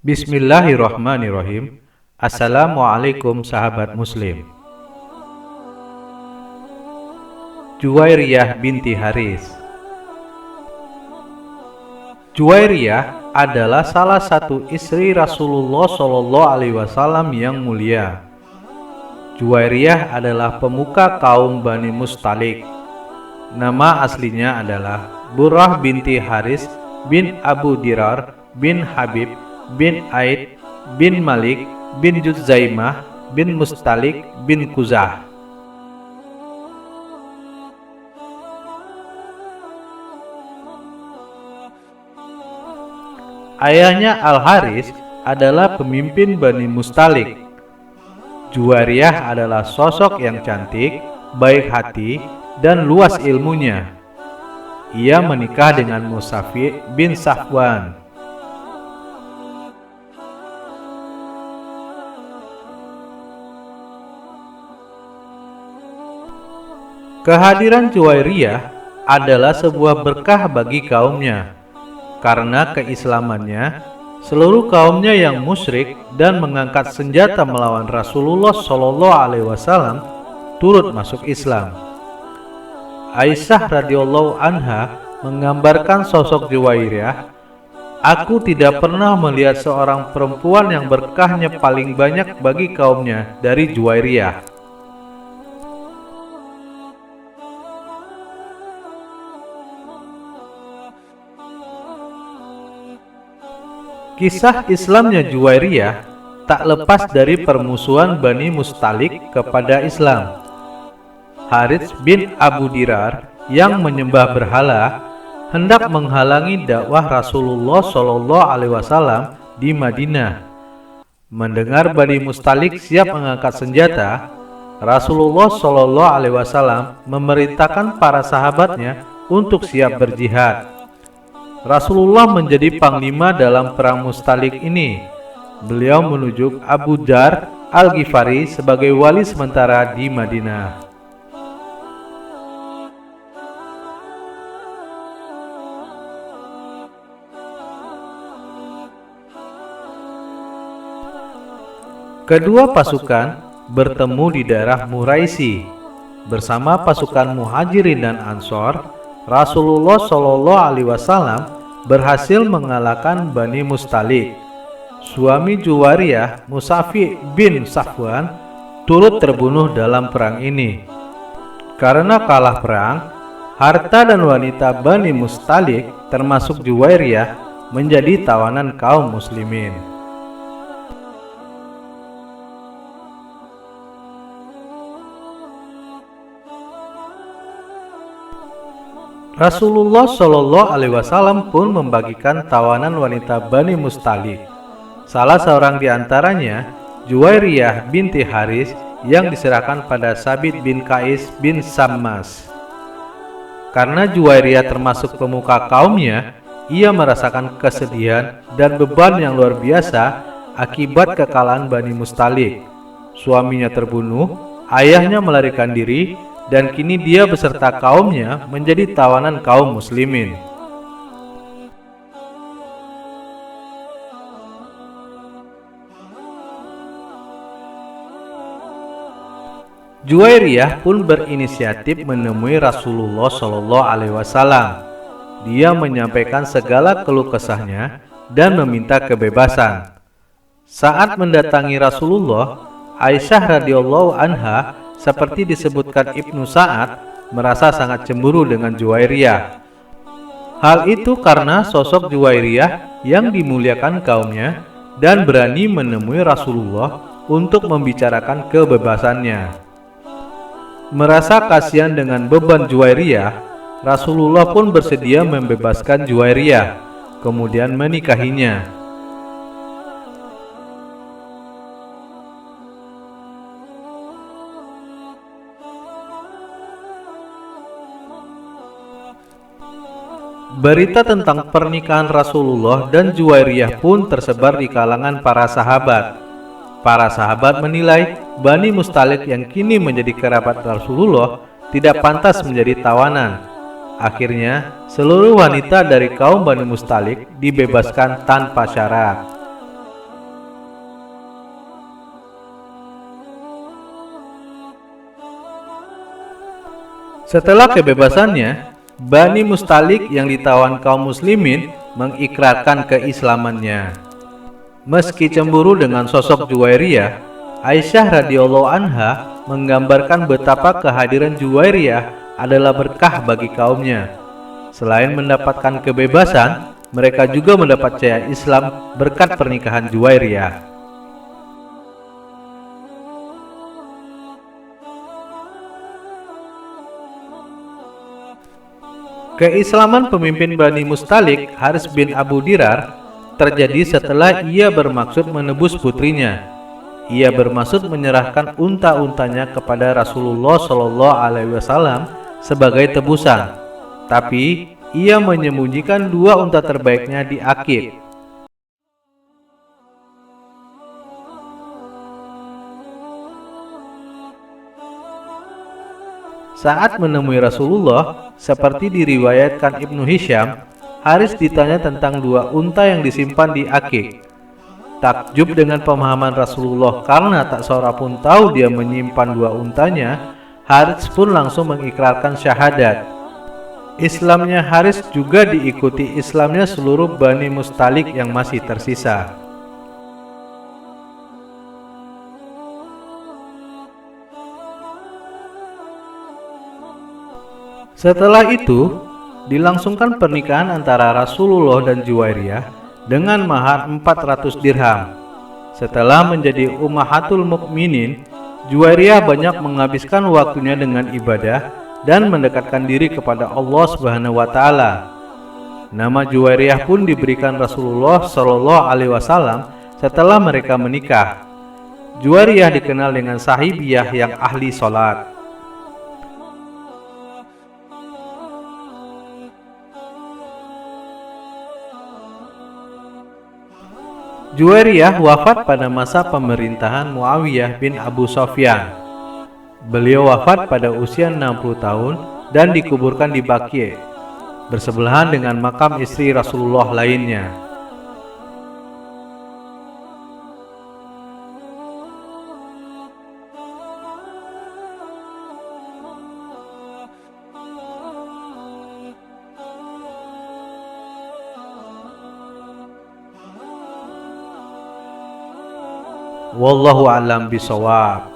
Bismillahirrahmanirrahim. Assalamualaikum sahabat muslim. Juwairiyah binti Haris. Juwairiyah adalah salah satu istri Rasulullah SAW yang mulia. Juwairiyah adalah pemuka kaum Bani Mustalik. Nama aslinya adalah Burrah binti Haris bin Abu Dirar bin Habib bin Aid bin Malik bin Juzaimah bin Mustalik bin Kuzah. Ayahnya Al-Haris adalah pemimpin Bani Mustalik. Juwairiyah adalah sosok yang cantik, baik hati, dan luas ilmunya. Ia menikah dengan Musafi bin Safwan. Kehadiran Juwairiyah adalah sebuah berkah bagi kaumnya. Karena keislamannya, seluruh kaumnya yang musyrik dan mengangkat senjata melawan Rasulullah SAW turut masuk Islam. Aisyah radhiyallahu anha menggambarkan sosok Juwairiyah, "Aku tidak pernah melihat seorang perempuan yang berkahnya paling banyak bagi kaumnya dari Juwairiyah." Kisah Islamnya Juwairiyah tak lepas dari permusuhan Bani Mustalik kepada Islam. Harits bin Abu Dirar yang menyembah berhala hendak menghalangi dakwah Rasulullah SAW di Madinah. Mendengar Bani Mustalik siap mengangkat senjata, Rasulullah SAW memerintahkan para sahabatnya untuk siap berjihad. Rasulullah menjadi panglima dalam perang Mustalik ini. Beliau menunjuk Abu Dzar Al-Ghifari sebagai wali sementara di Madinah. Kedua pasukan bertemu di daerah Muraisi. Bersama pasukan Muhajirin dan Ansor, Rasulullah SAW berhasil mengalahkan Bani Mustalik. Suami Juwairiyah, Musafi bin Safwan, turut terbunuh dalam perang ini. Karena kalah perang, harta dan wanita Bani Mustalik termasuk Juwairiyah menjadi tawanan kaum muslimin. Rasulullah SAW pun membagikan tawanan wanita Bani Mustalik. Salah seorang di antaranya, Juwairiyah binti Haris, yang diserahkan pada Sabit bin Qais bin Sammas. Karena Juwairiyah termasuk pemuka kaumnya, ia merasakan kesedihan dan beban yang luar biasa akibat kekalahan Bani Mustalik. Suaminya terbunuh, ayahnya melarikan diri, dan kini dia beserta kaumnya menjadi tawanan kaum muslimin. Juwairiyah pun berinisiatif menemui Rasulullah SAW. Dia menyampaikan segala keluh kesahnya dan meminta kebebasan. Saat mendatangi Rasulullah, Aisyah radhiyallahu anha, seperti disebutkan Ibnu Sa'ad, merasa sangat cemburu dengan Juwairiyah. Hal itu karena sosok Juwairiyah yang dimuliakan kaumnya dan berani menemui Rasulullah untuk membicarakan kebebasannya. Merasa kasihan dengan beban Juwairiyah, Rasulullah pun bersedia membebaskan Juwairiyah, kemudian menikahinya. Berita tentang pernikahan Rasulullah dan Juwairiyah pun tersebar di kalangan para sahabat. Para sahabat menilai Bani Mustalik yang kini menjadi kerabat Rasulullah tidak pantas menjadi tawanan. Akhirnya, seluruh wanita dari kaum Bani Mustalik dibebaskan tanpa syarat. Setelah kebebasannya, Bani Mustalik yang ditawan kaum muslimin mengikrarkan keislamannya. Meski cemburu dengan sosok Juwairiyah, Aisyah radhiyallahu anha menggambarkan betapa kehadiran Juwairiyah adalah berkah bagi kaumnya. Selain mendapatkan kebebasan, mereka juga mendapat cahaya Islam berkat pernikahan Juwairiyah. Keislaman pemimpin Bani Mustalik, Haris bin Abu Dirar, terjadi setelah ia bermaksud menebus putrinya. Ia bermaksud menyerahkan unta-untanya kepada Rasulullah Shallallahu Alaihi Wasallam sebagai tebusan, tapi ia menyembunyikan 2 unta terbaiknya di Aqib. Saat menemui Rasulullah, seperti diriwayatkan Ibnu Hisham, Haris ditanya tentang 2 unta yang disimpan di Aqib. Takjub dengan pemahaman Rasulullah karena tak seorang pun tahu dia menyimpan 2 untanya, Haris pun langsung mengikrarkan syahadat. Islamnya Haris juga diikuti Islamnya seluruh Bani Mustalik yang masih tersisa. Setelah itu, dilangsungkan pernikahan antara Rasulullah dan Juwairiyah dengan mahar 400 dirham. Setelah menjadi Ummahatul Mukminin, Juwairiyah banyak menghabiskan waktunya dengan ibadah dan mendekatkan diri kepada Allah Subhanahu wa taala. Nama Juwairiyah pun diberikan Rasulullah Shallallahu alaihi wasallam setelah mereka menikah. Juwairiyah dikenal dengan sahibiyah yang ahli salat. Juwairiyah wafat pada masa pemerintahan Muawiyah bin Abu Sufyan. Beliau wafat pada usia 60 tahun dan dikuburkan di Baqi', bersebelahan dengan makam istri Rasulullah lainnya. Wallahu a'lam bishawab.